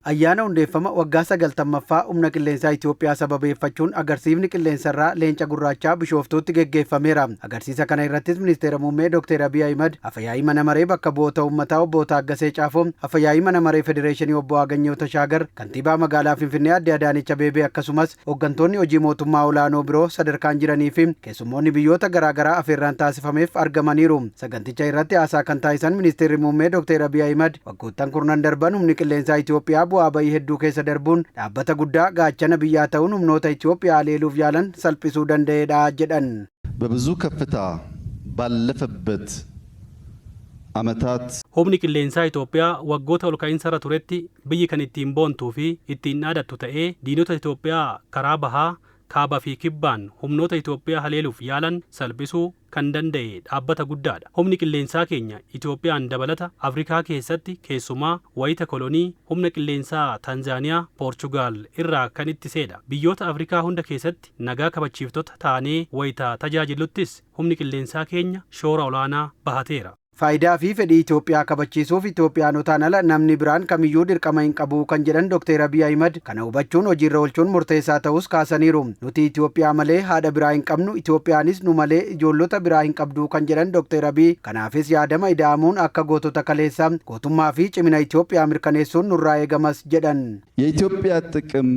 Ayyaana hundeeffama waggaa 90ffaa humna qilleensaa Itoophiyaa sababeeffachuun agarsiifni qilleensarraa leenca gurraachaa Bishooftuutti geggeeffameera. Agarsiisa kana irrattis Ministeera Muummee Dr. Abiy Ahimad, Afyaa'ii Mana Maree Bakka Bu'oota Uummataa Obbo Taaggasee Caafoo, Afyaa'ii Mana Maree Federeeshinii Obbo Aganyoo Tashaagar, Kantiibaa Magaalaa Finfinnee Aadde Adaanech Abeebee akkasumas hooggantoonni hojii mootummaa olaanoo biroo sadarkaan jiranii fi keessummoonni biyyoota garaagaraa afeerraan taasifameef argamaniiru. Saganticha irratti haasaa kan taasisan Ministeerri Muummee Dr. Abiy Ahimad waggoottan kurnan darban humni qilleensaa Itoophiyaa bu'aa bayii hedduu keessa darbuun dhaabbata guddaa gaachana biyyaa ta'uun humnoota Itoophiyaa leeluuf yaalan salphisuu danda'eedha jedhan. በብዙ ከፍታ ባለፈበት ዓመታት humni qilleensaa Itoophiyaa waggoota ol ka'insarra turetti biyyi kan ittiin boontuu fi ittiin dhaadattu ta'ee diinota Itoophiyaa karaa bahaa kaabaa fi kibbaan humnoota Itoophiyaa haleeluuf yaalan salphisuu kan danda'e dhaabbata guddaadha. Humni qilleensaa keenya Itoophiyaan dabalata Afrikaa keessatti keessumaa wayita kolonii humna qilleensaa Tanzaaniyaa, Poorchugaal irraa kan ittiseedha. Biyyoota Afrikaa hunda keessatti nagaa kabachiiftota taanee wayita tajaajiluttis humni qilleensaa keenya shoora olaanaa bahateera. Faayidaa fi fedhii Itoophiyaa kabachiisuuf Itoophiyaanotaan ala namni biraan kamiyyuu dirqama hin qabu kan jedhan Dr. Abiy Ahimad kana hubachuun hojiirra oolchuun murteessaa ta'us kaasaniiru. Nuti Itoophiyaa malee haadha biraa hin qabnu, Itoophiyaanis nu malee ijoollota biraa hin qabdu kan jedhan Dr. Abiy kanaafis yaadama ida'amuun akka gootota kaleessaa gootummaa fi cimina Itoophiyaa mirkaneessuun nurraa eegamas jedhan. የኢትዮጵያ ጥቅም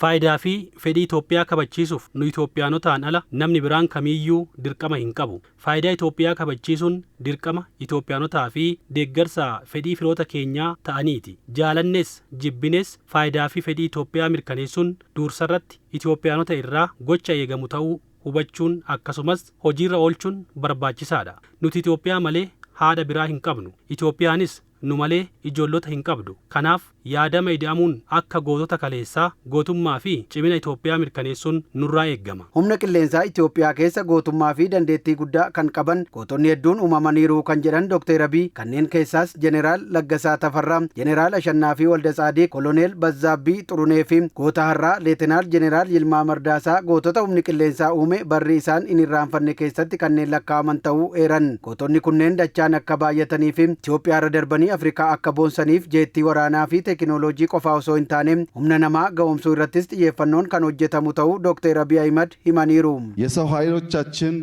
Faayidaa fi fedhii Itoophiyaa kabachiisuuf nu Itoophiyaanotaan ala namni biraan kamiyyuu dirqama hin qabu. Faayidaa Itoophiyaa kabachiisuun dirqama Itoophiyaanotaa fi deeggarsa fedhii firoota keenyaa ta'aniiti. Jaalannes jibbines faayidaa fi fedhii Itoophiyaa mirkaneessuun dursarratti Itoophiyaanota irraa gocha eegamu ta'uu hubachuun akkasumas hojiirra oolchuun barbaachisaadha. Nuti Itoophiyaa malee haadha biraa hin qabnu. Itoophiyaanis nu malee ijoollota hin qabdu. Kanaaf yaadama ida'amuun akka gootota kaleessaa gootummaa fi cimina Itoophiyaa mirkaneessuun nurraa eeggama. Humna qilleensaa Itoophiyaa keessa gootummaa fi dandeettii guddaa kan qaban gootonni hedduun uumamaniiru kan jedhan Dr. Abiy kanneen keessaas Jeneraal Laggasaa Tafarraa, Jeneraal Ashannaa fi Walda Tsaadiq, Koloneel Bazzaabbii Xurunee fi goota har'aa Leetinaal Jeneraal Yilmaa Mardaasaa gootota humni qilleensaa uume barri isaan hin irraanfanne keessatti kanneen lakkaa'aman ta'uu eeran. Gootonni kunneen dachaan akka baay'atanii fi Itoophiyaa irra darbanii Afrikaa akka boonsaniif jeettii waraanaa fi teekinooloojii qofaa osoo hin taane humna namaa ga'umsuu irrattis xiyyeeffannoon kan hojjetamu ta'uu Dr. Abiy Ahimad himaniiru. የሰው ኃይሎቻችን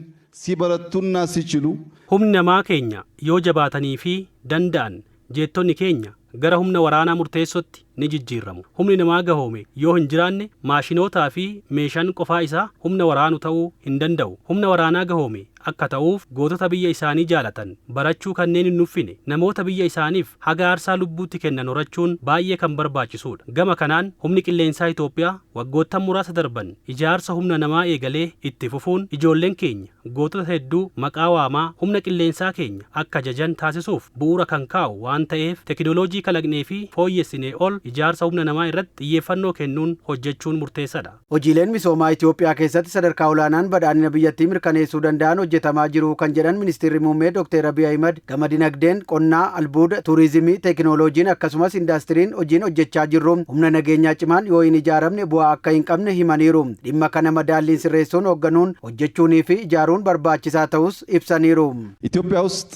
ሲበረቱና ሲችሉ humni namaa keenya yoo jabaatanii fi danda'an jeettonni keenya gara humna waraanaa murteessootti ni jijjiiramu. Humni namaa gahoome yoo hin jiraanne maashinootaa fi meeshaan qofaa isaa humna waraanu ta'uu hin danda'u. Humna waraanaa gahoome akka ta'uuf gootota biyya isaanii jaalatan barachuu kanneen hin nuffine namoota biyya isaaniif haga aarsaa lubbuutti kennan horachuun baay'ee kan barbaachisuudha. Gama kanaan humni qilleensaa Itoophiyaa waggoottan muraasa darban ijaarsa humna namaa eegalee itti fufuun ijoolleen keenya gootota hedduu maqaa waamaa humna qilleensaa keenya akka jajan taasisuuf bu'uura kan kaa'u waan ta'eef teekinooloojii kalaqnee fi fooyyessinee ol ijaarsa humna namaa irratti xiyyeeffannoo kennuun hojjechuun murteessaadha. Hojiileen misoomaa Itoophiyaa keessatti sadarkaa olaanaan badhaadhina biyyattii mirkaneessuu danda'an hojjetamaa jiru kan jedhan Ministeerri Muummee Dr. Abiy Ahimad gama dinagdeen, qonnaa, albuuda, tuurizimii, teekinooloojiin akkasumas indaastiriin hojiin hojjechaa jirru humna nageenyaa cimaan yoo hin ijaaramne bu'aa akka hin qabne himaniiru. Dhimma kana madaalliin sirreessuun hoogganuun hojjechuunii fi ijaaruun barbaachisaa ta'us ibsaniiru. ኢትዮጵያ ውስጥ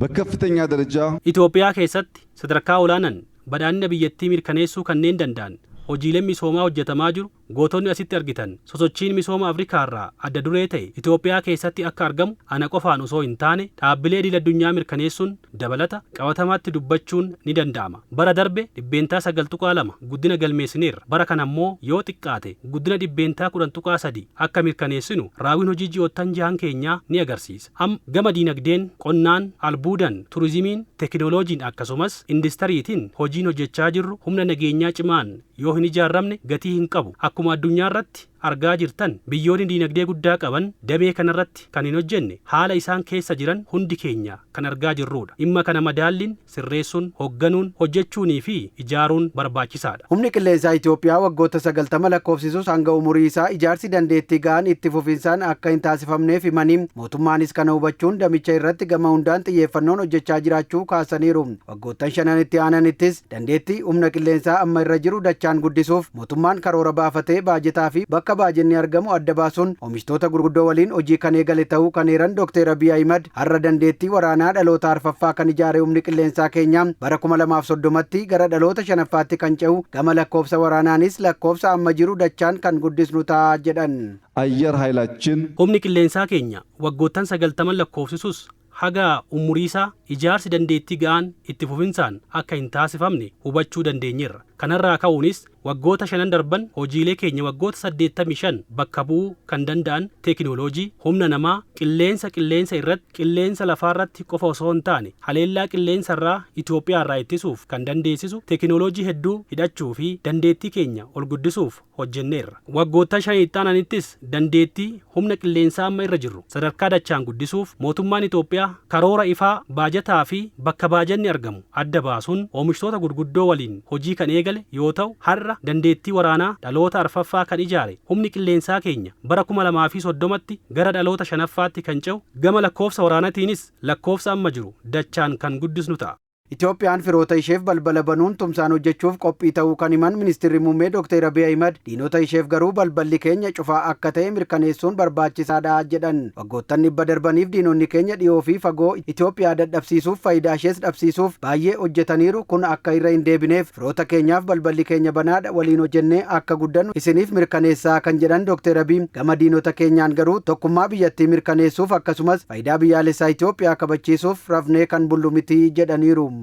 በከፍተኛ ደረጃ Itoophiyaa keessatti sadarkaa olaanaan badhaadhina biyyattii mirkaneessuu kanneen danda'an hojiileen misoomaa hojjetamaa jiru. Gootonni asitti argitan sosochiin misooma Afrikaa irraa adda duree ta'e Itoophiyaa keessatti akka argamu ana qofaan osoo hin taane dhaabbilee idil-addunyaa mirkaneessuun dabalata qabatamaatti dubbachuun ni danda'ama. Bara darbe dhibbeentaa 9.2 guddina galmeessineerra. Bara kana ammoo yoo xiqqaate guddina dhibbeentaa 10.3 akka mirkaneessinu raawwiin hojii ji'oottan jahan keenyaa ni agarsiisa. Gama diinagdeen, qonnaan, albuudan, turizimiin, teekinooloojiin akkasumas indistariitiin hojiin hojjechaa jirru humna nageenyaa cimaan yoo hin ijaaramne gatii hin qabu. Akkuma addunyaa irratti argaa jirtan biyyoonni diinagdee guddaa qaban damee kanarratti kan hin hojjenne haala isaan keessa jiran hundi keenya kan argaa jirrudha. Dhimma kana madaalliin sirreessuun hoogganuun hojjechuunii fi ijaaruun barbaachisaadha. Humni qilleensaa Itoophiyaa waggoota 90 lakkoofsisus hanga umurii isaa ijaarsi dandeettii ga'an itti fufinsaan akka hin taasifamneef himanii mootummaanis kana hubachuun damicha irratti gama hundaan xiyyeeffannoon hojjechaa jiraachuu kaasaniiru. Waggoottan 5 itti aananittis dandeettii humna qilleensaa amma irra jiru dachaan guddisuuf mootummaan karoora baafatee baajetaa fi bakka bakka baajenni argamu adda baasuun oomishtoota gurguddoo waliin hojii kan eegale ta'uu kan eeran Dr. Abiy Ahmed har'a dandeettii waraanaa dhaloota arfaffaa kan ijaare humni qilleensaa keenya bara 2030tti gara dhaloota shanaffaatti kan ce'u gama lakkoofsa waraanaanis lakkoofsa amma jiru dachaan kan guddisnu ta'a jedhan. አየር ኃይላችን humni qilleensaa keenya waggoottan 90 lakkoofsisus haga umuriisaa ijaarsi dandeettii ga'aan itti fufinsaan akka hin taasifamne hubachuu dandeenyeerra. Kanarraa ka'uunis waggoota 5 darban hojiilee keenya waggoota 85 bakka bu'uu kan danda'an teekinooloojii humna namaa qilleensa irratti qilleensa lafaarratti qofa osoo hin taane haleellaa qilleensa irraa Itoophiyaa irraa ittisuuf kan dandeessisu teekinooloojii hedduu hidhachuu fi dandeettii keenya ol guddisuuf hojjenneerra. Waggoota 5 itti aananittis dandeettii humna qilleensaa amma irra jirru sadarkaa dachaan guddisuuf mootummaan Itoophiyaa karoora ifaa baajataa fi bakka baajanni argamu adda baasuun oomishtoota gurguddoo waliin hojii kan eegale yoo ta'u har'a dandeettii waraanaa dhaloota arfaffaa kan ijaare humni qilleensaa keenya bara 2030tti gara dhaloota shanaffaatti kan ce'u gama lakkoofsa waraanatiinis lakkoofsa amma jiru dachaan kan guddisnu ta'a. Itoophiyaan firoota isheef balbala banuun tumsaan hojjechuuf qophii ta'uu kan himan ministeerri muummee Dr. Abiy Ahmed diinota isheef garuu balballi keenya cufaa akka ta'e mirkaneessuun barbaachisaadha jedhan. Waggoottan dhibba darbaniif diinonni keenya dhiyoo fi fagoo Itoophiyaa dadhabsiisuuf faayidaa ishees dhabsiisuuf baay'ee hojjetaniiru. Kun akka irra hin deebineef firoota keenyaaf balballi keenya banaadha waliin hojjennee akka guddannu isiniif mirkaneessaa kan jedhan Dr. Abiy gama diinota keenyaan garuu tokkummaa biyyattii mirkaneessuuf akkasumas faayidaa biyyaalessaa Itoophiyaa kabachiisuuf rafnee kan bullu miti jedhaniiru.